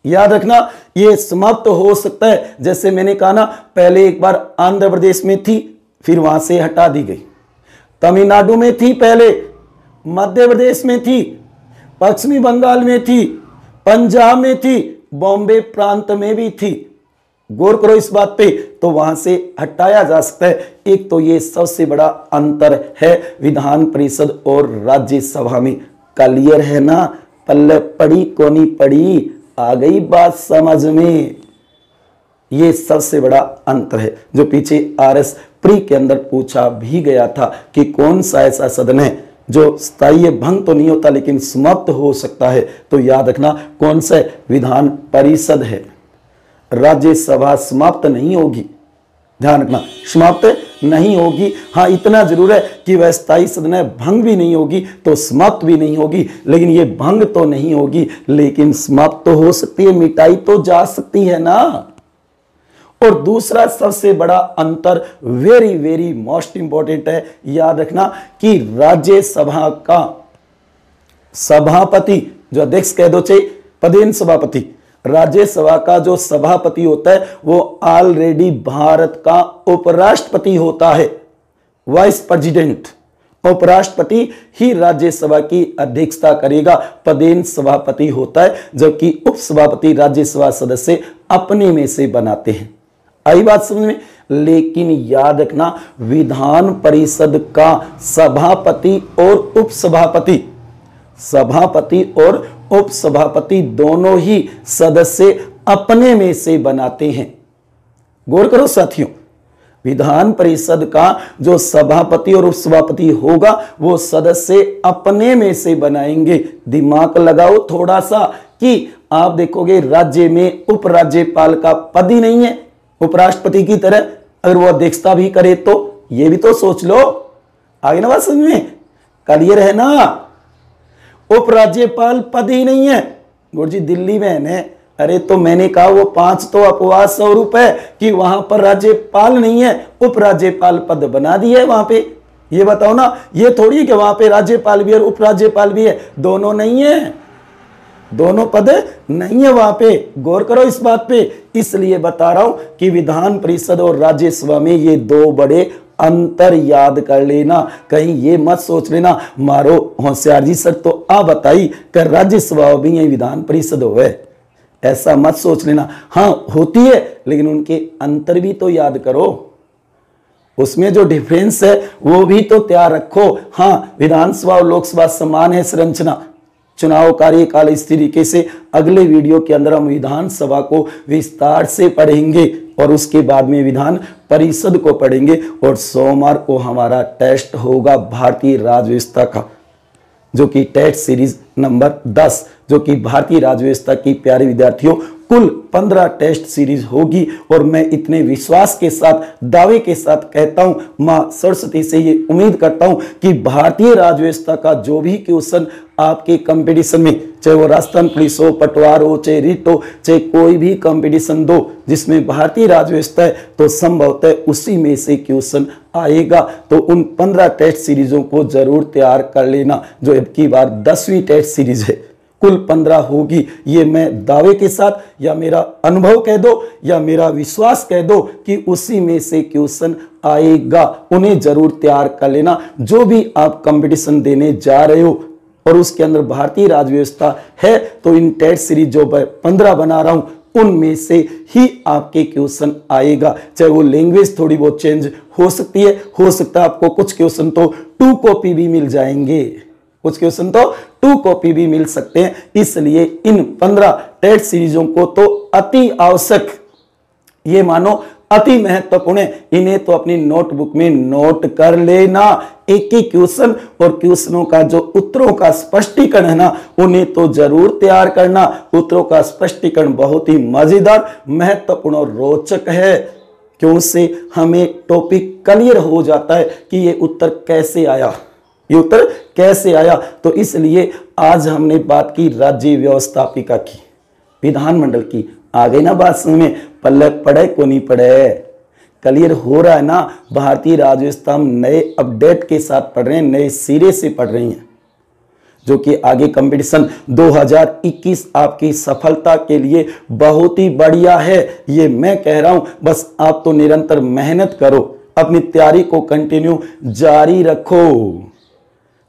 याद रखना ये समाप्त हो सकता है। जैसे मैंने कहा ना, पहले एक बार आंध्र प्रदेश में थी, फिर वहां से हटा दी गई, तमिलनाडु में थी, पहले मध्य प्रदेश में थी, पश्चिमी बंगाल में थी, पंजाब में थी, बॉम्बे प्रांत में भी थी। गौर करो इस बात पे, तो वहां से हटाया जा सकता है। एक तो ये सबसे बड़ा अंतर है विधान परिषद और राज्यसभा में। क्लियर है ना, पल्ले पड़ी कोनी पड़ी, आ गई बात समझ में। ये सबसे बड़ा अंतर है जो पीछे RS प्री के अंदर पूछा भी गया था कि कौन सा ऐसा सदन है जो स्थायी भंग तो नहीं होता लेकिन समाप्त हो सकता है। तो याद रखना कौन सा विधान परिषद है, राज्यसभा समाप्त नहीं होगी, ध्यान रखना समाप्त नहीं होगी। हाँ इतना जरूर है कि वह स्थायी सदन है, भंग भी नहीं होगी तो समाप्त भी नहीं होगी, लेकिन ये भंग तो नहीं होगी लेकिन समाप्त तो हो सकती है, मिटाई तो जा सकती है ना। और दूसरा सबसे बड़ा अंतर वेरी वेरी मोस्ट इंपॉर्टेंट है, याद रखना कि राज्यसभा का सभापति जो अध्यक्ष कह दो चाहे पदेन सभापति, राज्यसभा का जो सभापति होता है वो ऑलरेडी भारत का उपराष्ट्रपति होता है, वाइस प्रेसिडेंट। उपराष्ट्रपति ही राज्यसभा की अध्यक्षता करेगा, पदेन सभापति होता है, जबकि उपसभापति राज्यसभा सदस्य अपने में से बनाते हैं। आई बात समझ में। लेकिन याद रखना विधान परिषद का सभापति और उपसभापति, सभापति और उपसभापति दोनों ही सदस्य अपने में से बनाते हैं। गौर करो साथियों, विधान परिषद का जो सभापति और उपसभापति होगा वो सदस्य अपने में से बनाएंगे। दिमाग लगाओ थोड़ा सा कि आप देखोगे राज्य में उपराज्यपाल का पद ही नहीं है उपराष्ट्रपति की तरह, अगर वो अध्यक्षता भी करे तो ये भी तो सोच लो। आगे ना बात समझ में, क्लियर है ना। उपराज्यपाल पद ही नहीं है। गुरु जी दिल्ली में है, अरे तो मैंने कहा वो 5 तो अपवाद स्वरूप है कि वहां पर राज्यपाल नहीं है, उपराज्यपाल पद बना दिए है वहां पे। ये बताओ ना, ये थोड़ी है कि वहां पे राज्यपाल भी है और उपराज्यपाल भी है, दोनों नहीं है, दोनों पद नहीं है वहां पे। गौर करो इस बात पे। इसलिए बता रहा हूं कि विधान परिषद और राज्यसभा में ये दो बड़े अंतर याद कर लेना। कहीं ये मत सोच लेना मारो होशियार जी सर तो आ बताई कर राज्यसभा भी यही विधान परिषद हो, ऐसा मत सोच लेना। हाँ होती है, लेकिन उनके अंतर भी तो याद करो, उसमें जो डिफरेंस है वो भी तो तैयार रखो। हाँ विधानसभा और लोकसभा समान है संरचना, चुनाव कार्यकाल। इस तरीके से अगले वीडियो के अंदर हम विधानसभा को विस्तार से पढ़ेंगे और उसके बाद में विधान परिषद को पढ़ेंगे और सोमवार को हमारा टेस्ट होगा भारतीय राज्य व्यवस्था का, जो कि टेस्ट सीरीज नंबर 10, जो कि भारतीय राज्य व्यवस्था की प्यारे विद्यार्थियों कुल 15 टेस्ट सीरीज होगी। और मैं इतने विश्वास के साथ, दावे के साथ कहता हूं, मां सरस्वती से ये उम्मीद करता हूं कि भारतीय राज्य व्यवस्था का जो भी क्वेश्चन आपके कंपटीशन में, चाहे वो राजस्थान पुलिस हो, पटवार हो, चाहे रिट हो, चाहे कोई भी कंपटीशन दो जिसमें भारतीय राज्य व्यवस्था है, तो संभवतः उसी में से क्वेश्चन आएगा। तो उन 15 टेस्ट सीरीजों को जरूर तैयार कर लेना, जो अब की बार 10वीं टेस्ट सीरीज है। कुल 15 होगी, ये मैं दावे के साथ, या मेरा अनुभव कह दो या मेरा विश्वास कह दो कि उसी में से क्वेश्चन आएगा। उन्हें जरूर तैयार कर लेना, जो भी आप कंपटीशन देने जा रहे हो और उसके अंदर भारतीय राज्य व्यवस्था है, तो इन टेस्ट सीरीज जो 15 बना रहा हूं उनमें से ही आपके क्वेश्चन आएगा। चाहे वो लैंग्वेज थोड़ी बहुत चेंज हो सकती है, हो सकता है आपको कुछ क्वेश्चन तो 2 कॉपी भी मिल जाएंगे, कुछ क्वेश्चन तो 2 कॉपी भी मिल सकते हैं। इसलिए इन 15 टेस्ट सीरीजों को तो अति आवश्यक, ये मानो अति महत्वपूर्ण है, इन्हें तो अपनी नोटबुक में नोट कर लेना। एक एक क्वेश्चन और क्वेश्चनों का जो उत्तरों का स्पष्टीकरण है ना, उन्हें तो जरूर तैयार करना। उत्तरों का स्पष्टीकरण बहुत ही मजेदार, महत्वपूर्ण और रोचक है, क्यों से हमें टॉपिक क्लियर हो जाता है कि ये उत्तर कैसे आया, ये उत्तर कैसे आया। तो इसलिए आज हमने बात की राज्य व्यवस्थापिका की, विधानमंडल की। आ गई ना बात समझ में? पल्ले पढ़े को नहीं पढ़े, क्लियर हो रहा है ना? भारतीय राज्य व्यवस्था हम नए अपडेट के साथ पढ़ रहे हैं, नए सिरे से पढ़ रहे हैं, जो कि आगे कंपटीशन 2021 आपकी सफलता के लिए बहुत ही बढ़िया है। ये मैं कह रहा हूं, बस आप तो निरंतर मेहनत करो, अपनी तैयारी को कंटिन्यू जारी रखो,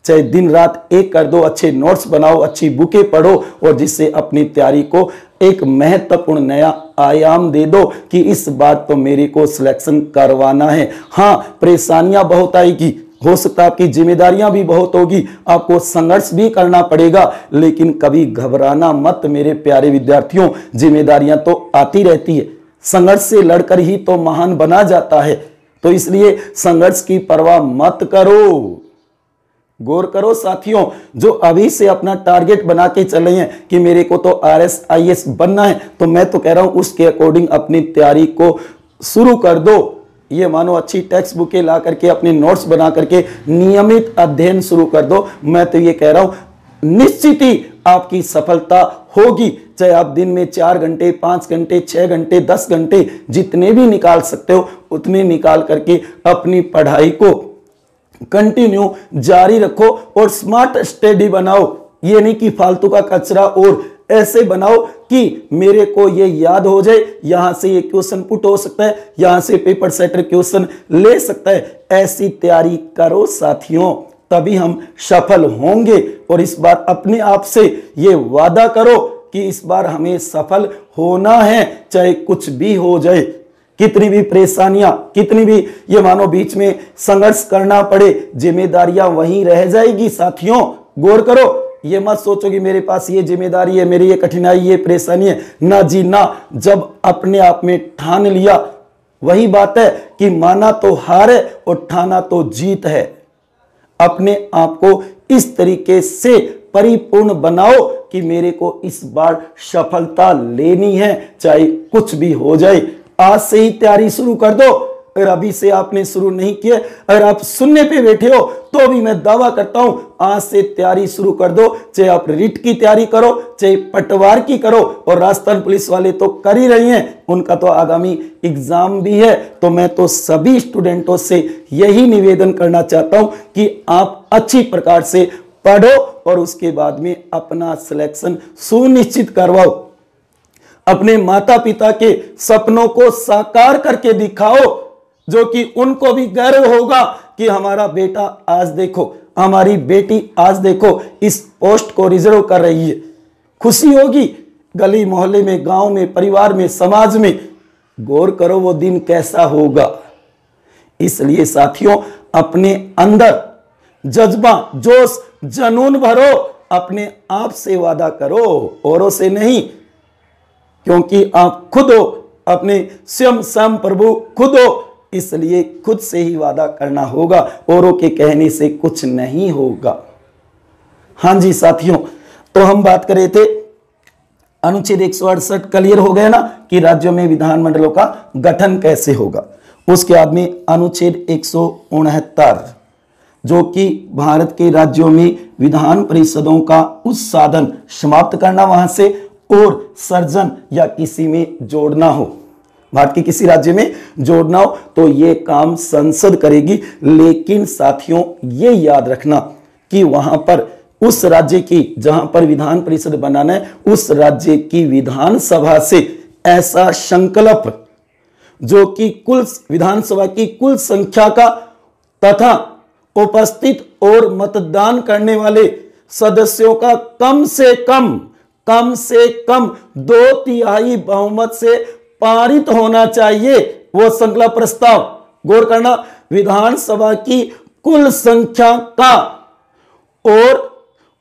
चाहे दिन रात एक कर दो, अच्छे नोट्स बनाओ, अच्छी बुकें पढ़ो, और जिससे अपनी तैयारी को एक महत्वपूर्ण नया आयाम दे दो कि इस बार तो मेरे को सिलेक्शन करवाना है। हाँ, परेशानियां बहुत आएगी, हो सकता है आपकी जिम्मेदारियां भी बहुत होगी, आपको संघर्ष भी करना पड़ेगा, लेकिन कभी घबराना मत मेरे प्यारे विद्यार्थियों। जिम्मेदारियां तो आती रहती है, संघर्ष से लड़कर ही तो महान बना जाता है। तो इसलिए संघर्ष की परवाह मत करो। गौर करो साथियों, जो अभी से अपना टारगेट बना के चल रहे हैं कि मेरे को तो RS IAS बनना है, तो मैं तो कह रहा हूं उसके अकॉर्डिंग अपनी तैयारी को शुरू कर दो। ये मानो अच्छी टेक्स्ट बुकें ला करके, अपने नोट्स बना करके नियमित अध्ययन शुरू कर दो। मैं तो ये कह रहा हूं निश्चित ही आपकी सफलता होगी। चाहे आप दिन में 4 घंटे, 5 घंटे, 6 घंटे, 10 घंटे जितने भी निकाल सकते हो उतने निकाल करके अपनी पढ़ाई को कंटिन्यू जारी रखो और स्मार्ट स्टडी बनाओ। ये नहीं कि फालतू का कचरा, और ऐसे बनाओ कि मेरे को ये याद हो जाए, यहां से ये क्वेश्चन पुट हो सकता है, यहां से पेपर सेटर क्वेश्चन ले सकता है। ऐसी तैयारी करो साथियों, तभी हम सफल होंगे। और इस बार अपने आप से ये वादा करो कि इस बार हमें सफल होना है, चाहे कुछ भी हो जाए, कितनी भी परेशानियां, कितनी भी ये मानो बीच में संघर्ष करना पड़े, जिम्मेदारियां वहीं रह जाएगी साथियों। गौर करो, ये मत सोचो कि मेरे पास ये जिम्मेदारी है, मेरी ये कठिनाई, ये परेशानी है। ना जी ना, जब अपने आप में ठान लिया, वही बात है कि माना तो हार है और ठाना तो जीत है। अपने आप को इस तरीके से परिपूर्ण बनाओ कि मेरे को इस बार सफलता लेनी है, चाहे कुछ भी हो जाए। आज से ही तैयारी शुरू कर दो। अगर अभी से आपने शुरू नहीं किया, अगर आप सुनने पे बैठे हो, तो भी मैं दावा करता हूं आज से तैयारी शुरू कर दो। चाहे आप रिट की तैयारी करो, चाहे पटवार की करो, और राजस्थान पुलिस वाले तो कर ही रही हैं, उनका तो आगामी एग्जाम भी है। तो मैं तो सभी स्टूडेंटों से यही निवेदन करना चाहता हूं कि आप अच्छी प्रकार से पढ़ो और उसके बाद में अपना सिलेक्शन सुनिश्चित करवाओ। अपने माता पिता के सपनों को साकार करके दिखाओ, जो कि उनको भी गर्व होगा कि हमारा बेटा आज देखो, हमारी बेटी आज देखो इस पोस्ट को रिजर्व कर रही है। खुशी होगी गली मोहल्ले में, गांव में, परिवार में, समाज में। गौर करो वो दिन कैसा होगा। इसलिए साथियों, अपने अंदर जज्बा, जोश, जुनून भरो, अपने आप से वादा करो, औरों से नहीं, क्योंकि आप खुद हो अपने स्वयं स्वयं प्रभु खुद हो, इसलिए खुद से ही वादा करना होगा, औरों के कहने से कुछ नहीं होगा। हाँ जी साथियों, तो हम बात कर रहे थे अनुच्छेद 168 क्लियर हो गया ना कि राज्यों में विधानमंडलों का गठन कैसे होगा। उसके बाद में अनुच्छेद 169 जो कि भारत के राज्यों में विधान परिषदों का उत्साधन समाप्त करना वहां से और सर्जन या किसी में जोड़ना हो, भारत के किसी राज्य में जोड़ना हो तो ये काम संसद करेगी। लेकिन साथियों ये याद रखना कि वहां पर उस राज्य की जहां पर विधान परिषद बनाना है उस राज्य की विधानसभा से ऐसा संकल्प जो कि कुल विधानसभा की कुल संख्या का तथा उपस्थित और मतदान करने वाले सदस्यों का कम से कम 2/3 बहुमत से पारित होना चाहिए। वो संकल्प प्रस्ताव गौर करना, विधानसभा की कुल संख्या का और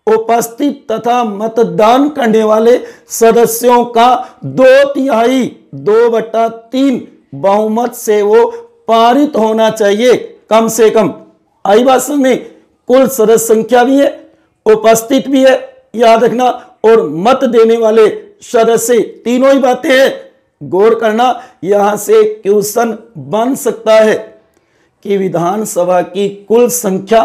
उपस्थित तथा मतदान करने वाले सदस्यों का 2/3 बहुमत से वो पारित होना चाहिए कम से कम। आई बात समझ में, कुल सदस्य संख्या भी है, उपस्थित भी है, याद रखना, और मत देने वाले सदस्य, तीनों ही बातें हैं। गौर करना, यहां से क्वेश्चन बन सकता है कि विधानसभा की कुल संख्या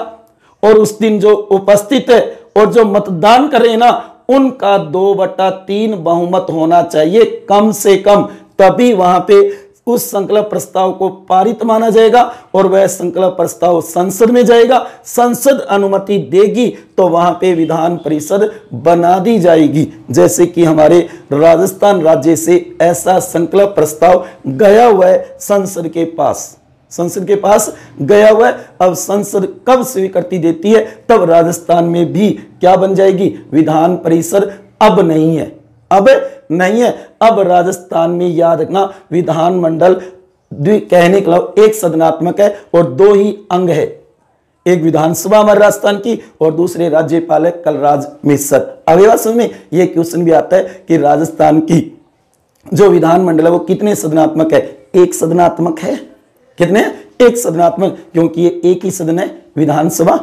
और उस दिन जो उपस्थित है और जो मतदान कर रहे हैं ना उनका 2/3 बहुमत होना चाहिए कम से कम, तभी वहां पे उस संकल्प प्रस्ताव को पारित माना जाएगा और वह संकल्प प्रस्ताव संसद में जाएगा। संसद अनुमति देगी तो वहां पे विधान परिषद बना दी जाएगी। जैसे कि हमारे राजस्थान राज्य से ऐसा संकल्प प्रस्ताव गया हुआ है संसद के पास गया हुआ है। अब संसद कब स्वीकृति देती है तब राजस्थान में भी क्या बन जाएगी, विधान परिषद। अब नहीं है, अब राजस्थान में याद रखना विधानमंडल कहने के लिए एक सदनात्मक है और 2 ही अंग है, एक विधानसभा हमारे राजस्थान की और दूसरे राज्यपाल कलराज मिश्र। अगली बात समझ में, यह क्वेश्चन भी आता है कि राजस्थान की जो विधानमंडल है वो कितने सदनात्मक है, एक सदनात्मक है। कितने, एक सदनात्मक, क्योंकि ये एक ही सदन है विधानसभा।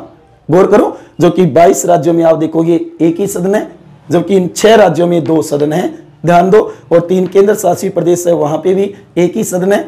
गौर करो, जो कि 22 राज्यों में आप देखोगे एक ही सदन है, जबकि इन 6 राज्यों में 2 सदन है, ध्यान दो, और 3 केंद्र शासित प्रदेश है वहां पे भी एक ही सदन है।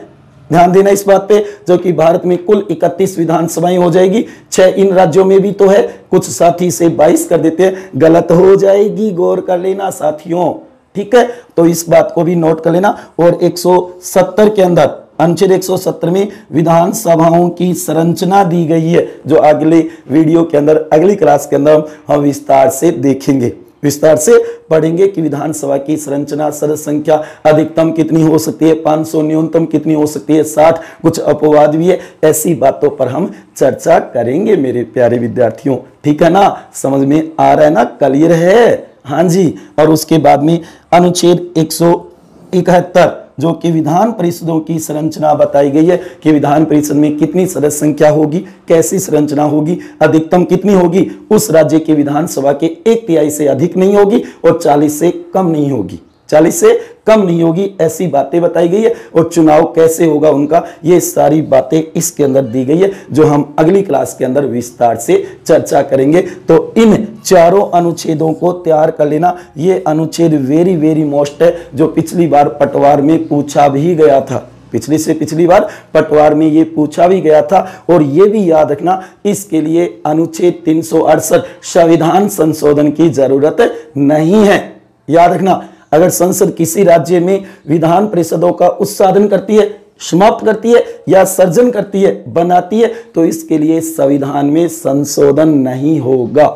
ध्यान देना इस बात पे, जो कि भारत में कुल 31 विधानसभाएं हो जाएगी, 6 इन राज्यों में भी तो है, कुछ साथी से 22 कर देते हैं, गलत हो जाएगी, गौर कर लेना साथियों, ठीक है। तो इस बात को भी नोट कर लेना। और 170 के अंदर, अनुच्छेद 170 में विधानसभाओं की संरचना दी गई है, जो अगले वीडियो के अंदर, अगली क्लास के अंदर हम विस्तार से देखेंगे, विस्तार से पढ़ेंगे कि विधानसभा की संरचना, सदस्य संख्या अधिकतम कितनी हो सकती है, 500, न्यूनतम कितनी हो सकती है, 60, कुछ अपवाद भी है। ऐसी बातों पर हम चर्चा करेंगे मेरे प्यारे विद्यार्थियों, ठीक है ना, समझ में आ रहा है ना, क्लियर है, हाँ जी। और उसके बाद में अनुच्छेद 171 जो कि विधान परिषदों की संरचना बताई गई है कि विधान परिषद में कितनी सदस्य संख्या होगी, कैसी संरचना होगी, अधिकतम कितनी होगी, उस राज्य की विधानसभा के 1/3 से अधिक नहीं होगी और 40 से कम नहीं होगी, 40 से कम नहीं होगी, ऐसी बातें बताई गई है। और चुनाव कैसे होगा उनका, ये सारी बातें इसके अंदर दी गई है, जो हम अगली क्लास के अंदर विस्तार से चर्चा करेंगे। तो इन चारों अनुच्छेदों को तैयार कर लेना। ये अनुच्छेद वेरी वेरी मोस्ट है, जो पिछली बार पटवार में पूछा भी गया था, पिछली बार पटवार में ये पूछा भी गया था। और ये भी याद रखना, इसके लिए अनुच्छेद 368 संविधान संशोधन की जरूरत नहीं है। याद रखना, अगर संसद किसी राज्य में विधान परिषदों का उत्साधन करती है, समाप्त करती है या सर्जन करती है, बनाती है, तो इसके लिए संविधान में संशोधन नहीं होगा,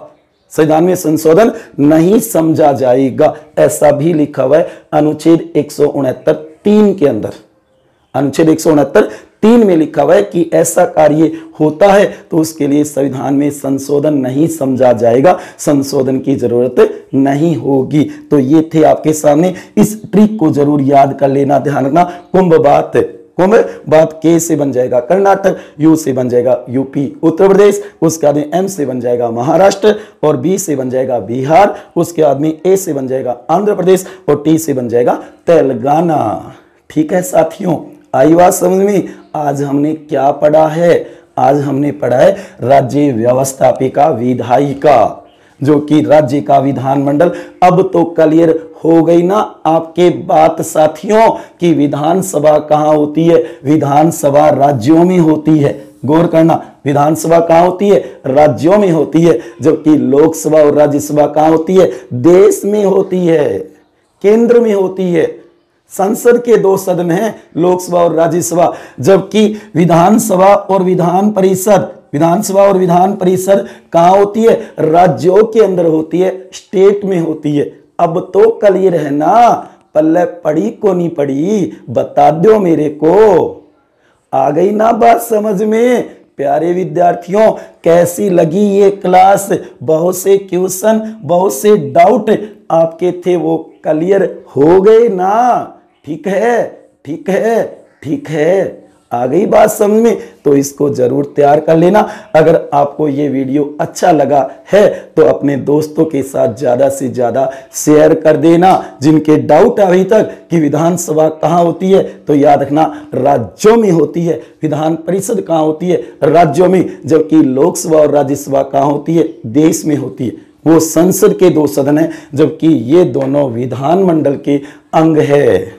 संविधान में संशोधन नहीं समझा जाएगा। ऐसा भी लिखा हुआ है अनुच्छेद 169(3) के अंदर, अनुच्छेद 169(3) में लिखा हुआ है कि ऐसा कार्य होता है तो उसके लिए संविधान में संशोधन नहीं समझा जाएगा, संशोधन की जरूरत नहीं होगी। तो ये थे आपके सामने, इस ट्रिक को जरूर याद कर लेना, ध्यान रखना। कुंभ बात के से बन जाएगा कर्नाटक, यू से बन जाएगा यूपी उत्तर प्रदेश, उसके बाद में एम से बन जाएगा महाराष्ट्र, और बी से बन जाएगा बिहार, उसके बाद में ए से बन जाएगा आंध्र प्रदेश, और टी से बन जाएगा तेलंगाना। ठीक है साथियों, आई बात समझ में। आज हमने क्या पढ़ा है? आज हमने पढ़ा है राज्य व्यवस्थापिका विधायिका, जो कि राज्य का विधानमंडल। अब तो क्लियर हो गई ना आपके बात साथियों कि विधानसभा कहाँ होती है? विधानसभा राज्यों में होती है। गौर करना, विधानसभा कहाँ होती है? राज्यों में होती है। जबकि लोकसभा और राज्यसभा कहाँ होती है? देश में होती है, केंद्र में होती है। संसद के दो सदन हैं, लोकसभा और राज्यसभा। जबकि विधानसभा और विधान परिषद, विधानसभा और विधान परिषद कहाँ होती है? राज्यों के अंदर होती है, स्टेट में होती है। अब तो क्लियर है ना? पल्ले पड़ी को नहीं पड़ी, बता दो मेरे को। आ गई ना बात समझ में? प्यारे विद्यार्थियों, कैसी लगी ये क्लास? बहुत से क्वेश्चन, बहुत से डाउट आपके थे, वो क्लियर हो गए ना? ठीक है, ठीक है, ठीक है। आ गई बात समझ में? तो इसको जरूर तैयार कर लेना। अगर आपको ये वीडियो अच्छा लगा है तो अपने दोस्तों के साथ ज्यादा से ज्यादा शेयर कर देना। जिनके डाउट अभी तक कि विधानसभा कहाँ होती है, तो याद रखना राज्यों में होती है। विधान परिषद कहाँ होती है? राज्यों में। जबकि लोकसभा और राज्यसभा कहाँ होती है? देश में होती है। वो संसद के दो सदन है, जबकि ये दोनों विधानमंडल के अंग है।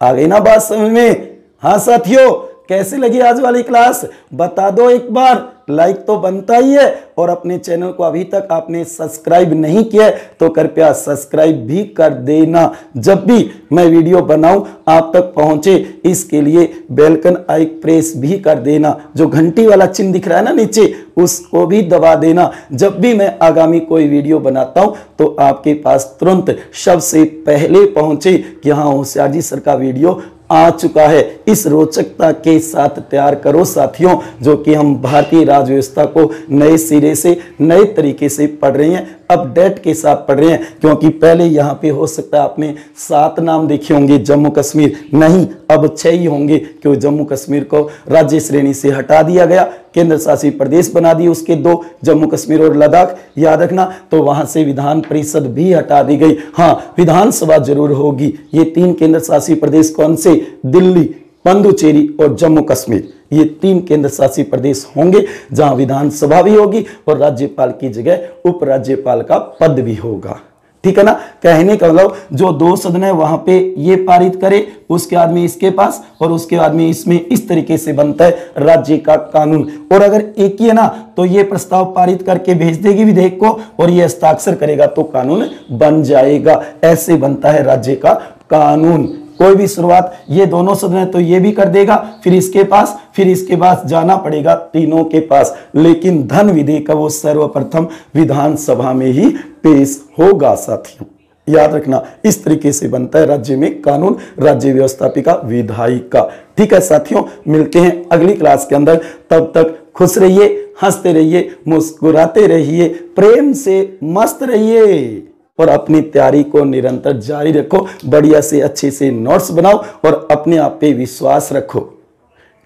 आ गई ना बात समझ में? हाँ साथियों, कैसी लगी आज वाली क्लास? बता दो एक बार। लाइक तो बनता ही है, और अपने चैनल को अभी तक आपने सब्सक्राइब नहीं किया तो कृपया सब्सक्राइब भी कर देना। जब भी मैं वीडियो बनाऊं आप तक पहुंचे, इसके लिए बेलकन आई प्रेस भी कर देना। जो घंटी वाला चिन्ह दिख रहा है ना नीचे, उसको भी दबा देना। जब भी मैं आगामी कोई वीडियो बनाता हूं तो आपके पास तुरंत सबसे पहले पहुंचे कि हाँ, होशियार जी सर का वीडियो आ चुका है। इस रोचकता के साथ तैयार करो साथियों, जो कि हम भारतीय राज्य व्यवस्था को नए सिरे से, नए तरीके से पढ़ रहे हैं, अपडेट के साथ पढ़ रहे हैं। क्योंकि पहले यहाँ पे हो सकता है आपने 7 नाम देखे होंगे जम्मू कश्मीर, नहीं अब 6 ही होंगे, क्योंकि जम्मू कश्मीर को राज्य श्रेणी से हटा दिया गया, केंद्र शासित प्रदेश बना दिए उसके 2, जम्मू कश्मीर और लद्दाख, याद रखना। तो वहां से विधान परिषद भी हटा दी गई। हाँ, विधानसभा जरूर होगी। ये 3 केंद्र शासित प्रदेश कौन से? दिल्ली, पुडुचेरी और जम्मू कश्मीर। ये 3 केंद्र शासित प्रदेश होंगे जहां विधानसभा भी होगी और राज्यपाल की जगह उपराज्यपाल का पद भी होगा। ठीक है ना? कहने का मतलब जो 2 सदन है वहां पे ये पारित करे, उसके बाद में इसके पास, और उसके बाद में इसमें, इस तरीके से बनता है राज्य का कानून। और अगर एक ही है ना, तो ये प्रस्ताव पारित करके भेज देगी विधेयक को, और ये हस्ताक्षर करेगा तो कानून बन जाएगा। ऐसे बनता है राज्य का कानून। कोई भी शुरुआत ये दोनों सदन है तो ये भी कर देगा, फिर इसके पास, फिर इसके पास जाना पड़ेगा तीनों के पास। लेकिन धन विधेयक वो सर्वप्रथम विधानसभा में ही पेश होगा साथियों। याद रखना, इस तरीके से बनता है राज्य में कानून, राज्य व्यवस्थापिका विधायिका। ठीक है साथियों, मिलते हैं अगली क्लास के अंदर। तब तक खुश रहिए, हंसते रहिए, मुस्कुराते रहिए, प्रेम से मस्त रहिए, और अपनी तैयारी को निरंतर जारी रखो। बढ़िया से अच्छे से नोट्स बनाओ और अपने आप पे विश्वास रखो।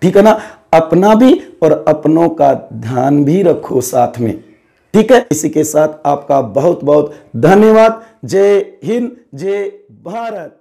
ठीक है ना? अपना भी और अपनों का ध्यान भी रखो साथ में। ठीक है? इसी के साथ आपका बहुत बहुत धन्यवाद। जय हिंद, जय भारत।